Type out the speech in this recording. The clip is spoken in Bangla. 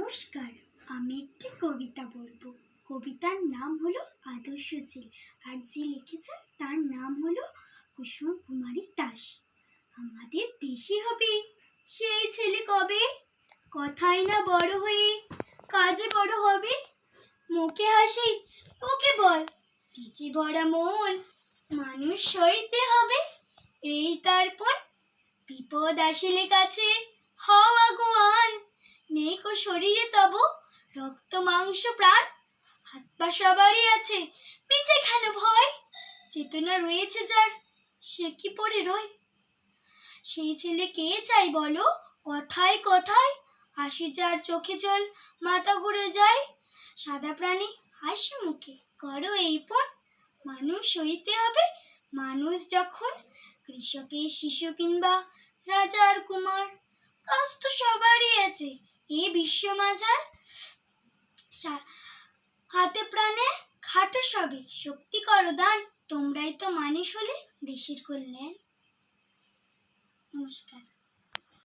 নমস্কার, আমি একটি কবিতা বলবো। কবিতার নাম হলো আদর্শ ছেলে, আর যে লিখেছেন তার নাম হলো কুসুম কুমারী দাস। আমাদের দেশে হবে সেই ছেলে কবে, কথাই না বড় হয়ে কাজে বড় হবে। মুখে হাসি ওকে বল, নিচে ভরা মন মানুষ সইতে হবে। এই তারপর বিপদ আসিলে কাছে হও আগুয়ান। নেই কো শরীরে তব রক্ত মাংস প্রাণ, হাত পা সবারই আছে পিছে কেন ভয়। চেতনা রয়েছে যার সে কি পড়ে রয়। সেই ছেলে কে চাই বলো, কথায় কথায় হাসি যার চোখে জল মাথা ঘুরে যায়। সাদা প্রাণী হাসি মুখে করো এই পণ, মানুষ হইতে হবে মানুষ যখন। কৃষকের শিশু কিংবা রাজার কুমার, কাজ তো সবারই আছে এ বিশ্ব মাঝার। হাতে প্রাণে খাটো সবে শক্তি করো দান, তোমরাই তো মানুষ হলে দেশের কল্যাণ। নমস্কার।